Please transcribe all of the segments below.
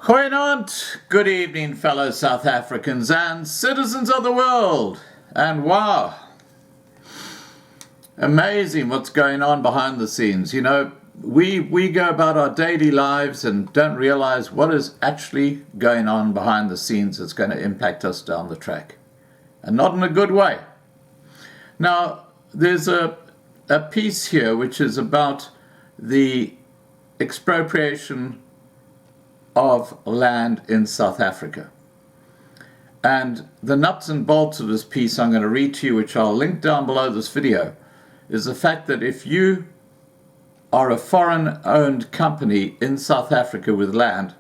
Goeienaand, good evening, fellow South Africans and citizens of the world. And wow, amazing what's going on behind the scenes. You know, we go about our daily lives and don't realize what is actually going on behind the scenes that's going to impact us down the track. And not in a good way. Now, there's a piece here which is about the expropriation of land in South Africa. And the nuts and bolts of this piece I'm going to read to you, which I'll link down below this video, is the fact that if you are a foreign-owned company in South Africa with land,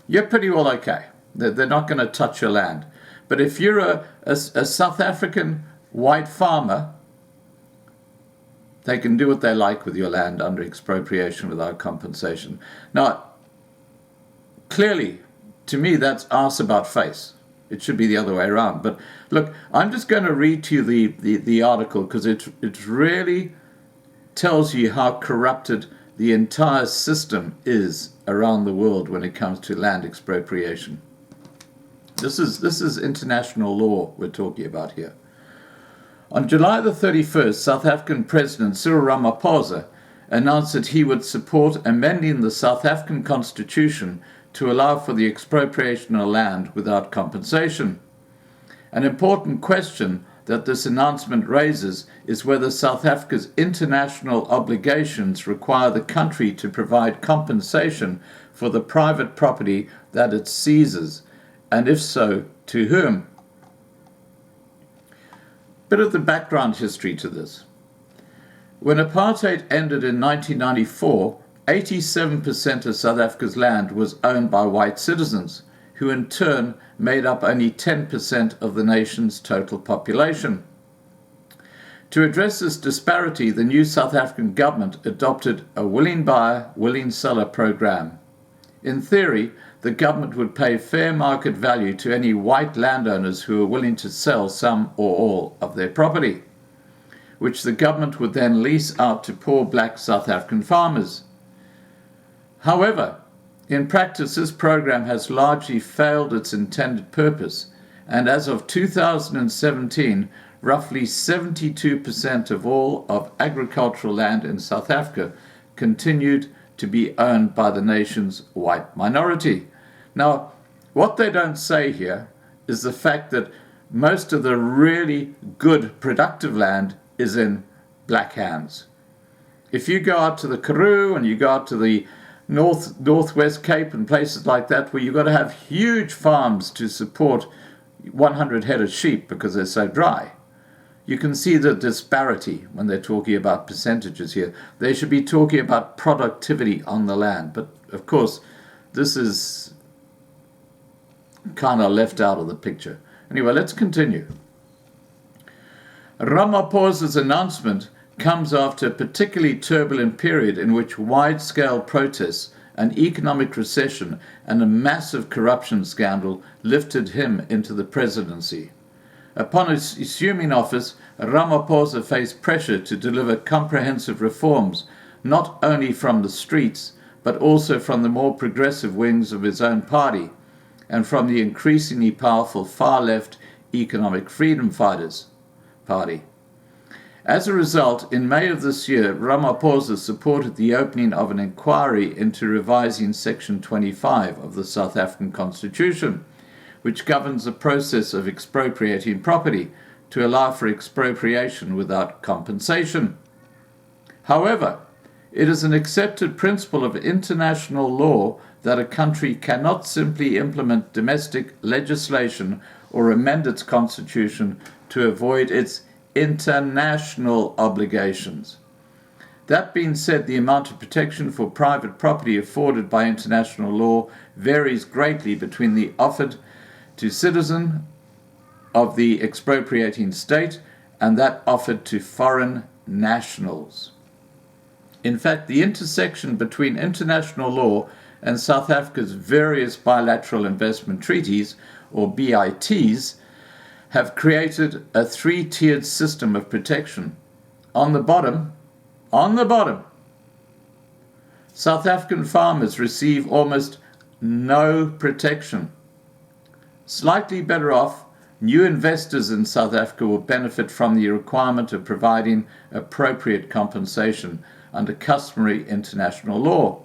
you're pretty well okay. They're not going to touch your land. But if you're a South African white farmer, they can do what they like with your land under expropriation without compensation. Now, clearly, to me, that's arse about face. It should be the other way around. But look, I'm just going to read to you the article because it really tells you how corrupted the entire system is around the world when it comes to land expropriation. This is international law we're talking about here. On July the 31st, South African President Cyril Ramaphosa announced that he would support amending the South African Constitution to allow for the expropriation of land without compensation. An important question that this announcement raises is whether South Africa's international obligations require the country to provide compensation for the private property that it seizes, and if so, to whom? Bit of the background history to this. When apartheid ended in 1994, 87% of South Africa's land was owned by white citizens, who in turn made up only 10% of the nation's total population. To address this disparity, the new South African government adopted a willing buyer, willing seller program. In theory, the government would pay fair market value to any white landowners who were willing to sell some or all of their property, which the government would then lease out to poor black South African farmers. However, in practice, this program has largely failed its intended purpose, and as of 2017, roughly 72% of all of agricultural land in South Africa continued to be owned by the nation's white minority. Now, what they don't say here is the fact that most of the really good productive land is in black hands. If you go out to the Karoo and you go out to the Northwest Cape and places like that where you've got to have huge farms to support 100 head of sheep because they're so dry, you can see the disparity when they're talking about percentages here. They should be talking about productivity on the land. But of course, this is kind of left out of the picture. Anyway, let's continue. Ramaphosa's announcement comes after a particularly turbulent period in which wide-scale protests, an economic recession, and a massive corruption scandal lifted him into the presidency. Upon assuming office, Ramaphosa faced pressure to deliver comprehensive reforms, not only from the streets, but also from the more progressive wings of his own party, and from the increasingly powerful far-left Economic Freedom Fighters Party. As a result, in May of this year, Ramaphosa supported the opening of an inquiry into revising Section 25 of the South African Constitution, which governs the process of expropriating property to allow for expropriation without compensation. However, it is an accepted principle of international law that a country cannot simply implement domestic legislation or amend its constitution to avoid its international obligations. That being said, the amount of protection for private property afforded by international law varies greatly between the offered to citizen of the expropriating state and that offered to foreign nationals. In fact, the intersection between international law and South Africa's various bilateral investment treaties, or BITs, have created a three-tiered system of protection. On the bottom, South African farmers receive almost no protection. Slightly better off, new investors in South Africa will benefit from the requirement of providing appropriate compensation under customary international law.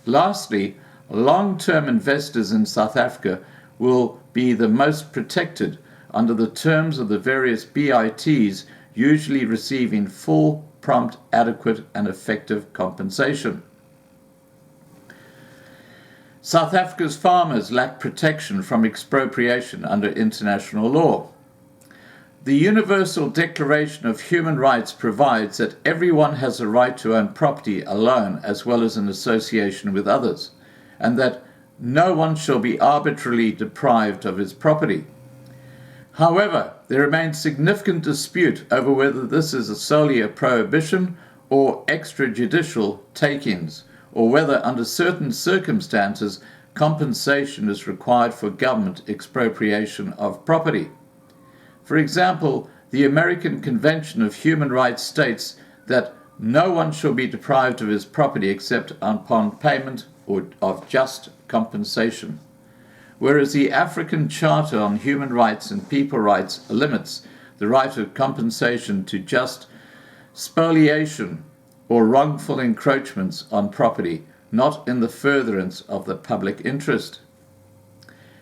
Lastly, long-term investors in South Africa will be the most protected under the terms of the various BITs, usually receiving full, prompt, adequate, and effective compensation. South Africa's farmers lack protection from expropriation under international law. The Universal Declaration of Human Rights provides that everyone has a right to own property alone as well as in association with others, and that no one shall be arbitrarily deprived of his property. However, there remains significant dispute over whether this is solely a prohibition or extrajudicial takings, or whether under certain circumstances compensation is required for government expropriation of property. For example, the American Convention of Human Rights states that no one shall be deprived of his property except upon payment of just compensation, whereas the African Charter on Human Rights and People Rights limits the right of compensation to just spoliation or wrongful encroachments on property, not in the furtherance of the public interest.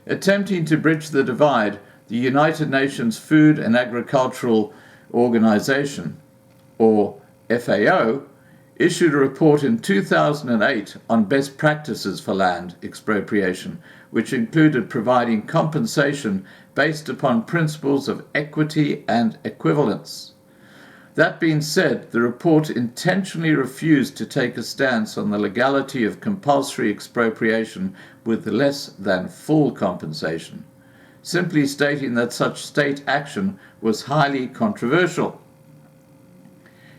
Attempting to bridge the divide, the United Nations Food and Agricultural Organization, or FAO, issued a report in 2008 on best practices for land expropriation, which included providing compensation based upon principles of equity and equivalence. That being said, the report intentionally refused to take a stance on the legality of compulsory expropriation with less than full compensation, simply stating that such state action was highly controversial.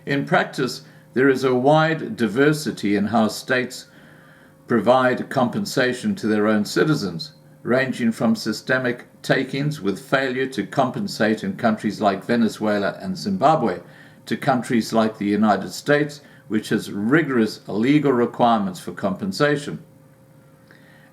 In practice, there is a wide diversity in how states provide compensation to their own citizens, ranging from systemic takings with failure to compensate in countries like Venezuela and Zimbabwe, to countries like the United States, which has rigorous legal requirements for compensation.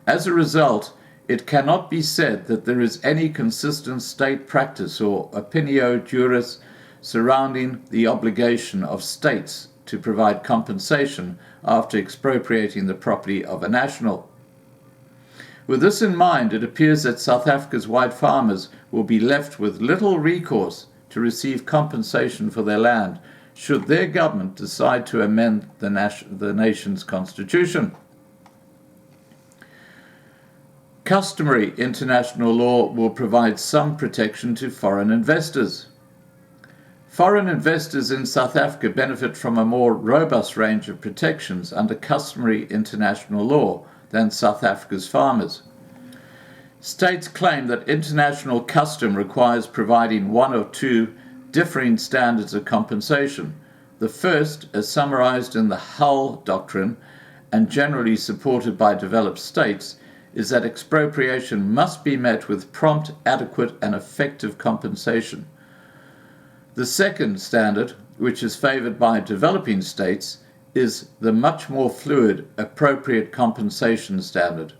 As a result, it cannot be said that there is any consistent state practice or opinio juris surrounding the obligation of states to provide compensation after expropriating the property of a national. With this in mind, it appears that South Africa's white farmers will be left with little recourse to receive compensation for their land should their government decide to amend the nation's constitution. Customary international law will provide some protection to foreign investors. Foreign investors in South Africa benefit from a more robust range of protections under customary international law than South Africa's farmers. States claim that international custom requires providing one or two differing standards of compensation. The first, as summarized in the Hull Doctrine and generally supported by developed states, is that expropriation must be met with prompt, adequate, and effective compensation. The second standard, which is favored by developing states, is the much more fluid, appropriate compensation standard.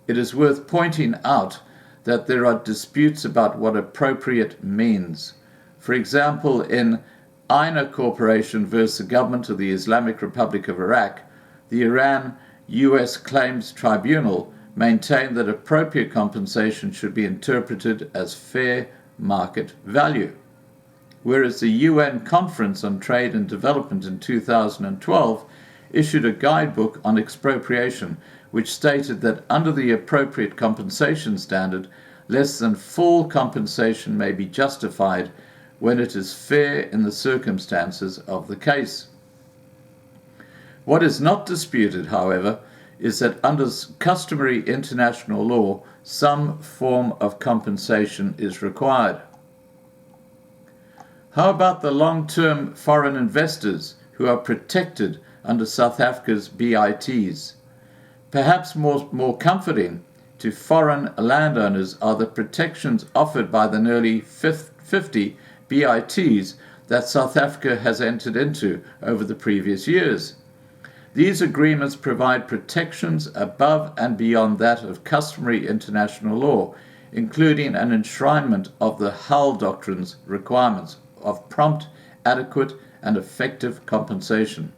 It is worth pointing out that there are disputes about what appropriate means. For example, in Aina Corporation versus the government of the Islamic Republic of Iraq, the Iran-US Claims Tribunal maintained that appropriate compensation should be interpreted as fair market value, whereas the UN Conference on Trade and Development in 2012 issued a guidebook on expropriation, which stated that under the appropriate compensation standard, less than full compensation may be justified when it is fair in the circumstances of the case. What is not disputed, however, is that under customary international law, some form of compensation is required. How about the long-term foreign investors who are protected under South Africa's BITs? Perhaps more comforting to foreign landowners are the protections offered by the nearly 50 BITs that South Africa has entered into over the previous years. These agreements provide protections above and beyond that of customary international law, including an enshrinement of the Hull Doctrine's requirements of prompt, adequate, and effective compensation.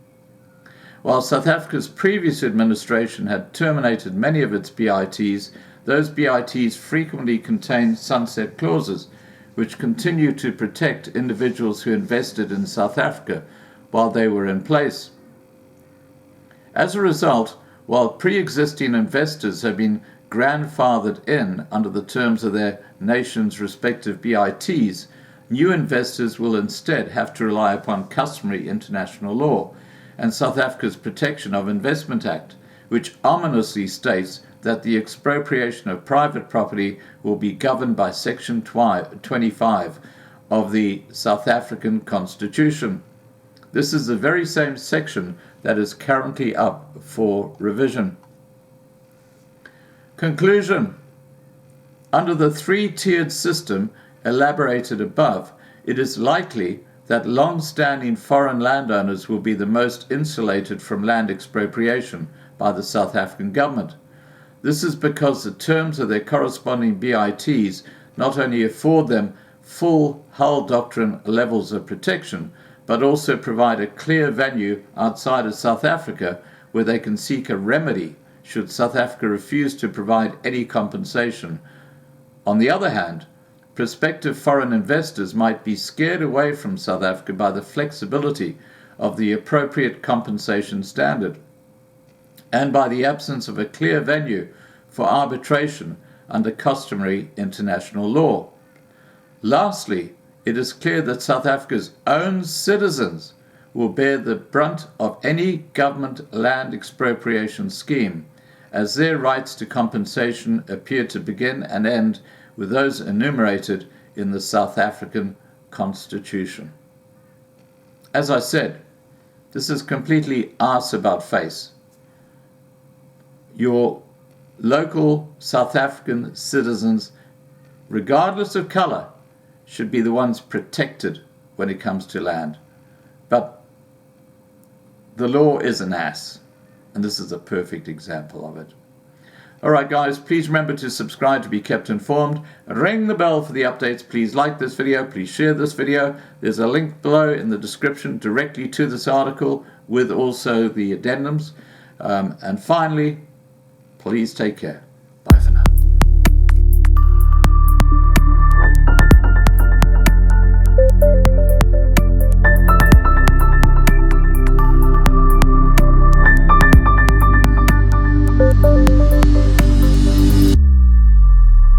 While South Africa's previous administration had terminated many of its BITs, those BITs frequently contained sunset clauses, which continue to protect individuals who invested in South Africa while they were in place. As a result, while pre-existing investors have been grandfathered in under the terms of their nation's respective BITs, new investors will instead have to rely upon customary international law and South Africa's Protection of Investment Act, which ominously states that the expropriation of private property will be governed by Section 25 of the South African Constitution. This is the very same section that is currently up for revision. Conclusion. Under the three-tiered system elaborated above, it is likely that long-standing foreign landowners will be the most insulated from land expropriation by the South African government. This is because the terms of their corresponding BITs not only afford them full Hull Doctrine levels of protection, but also provide a clear venue outside of South Africa where they can seek a remedy should South Africa refuse to provide any compensation. On the other hand, prospective foreign investors might be scared away from South Africa by the flexibility of the appropriate compensation standard and by the absence of a clear venue for arbitration under customary international law. Lastly, it is clear that South Africa's own citizens will bear the brunt of any government land expropriation scheme, as their rights to compensation appear to begin and end with those enumerated in the South African Constitution. As I said, this is completely arse about face. Your local South African citizens, regardless of colour, should be the ones protected when it comes to land. But the law is an ass, and this is a perfect example of it. Alright guys, please remember to subscribe to be kept informed. Ring the bell for the updates. Please like this video. Please share this video. There's a link below in the description directly to this article with also the addendums. And finally, please take care. Bye for now.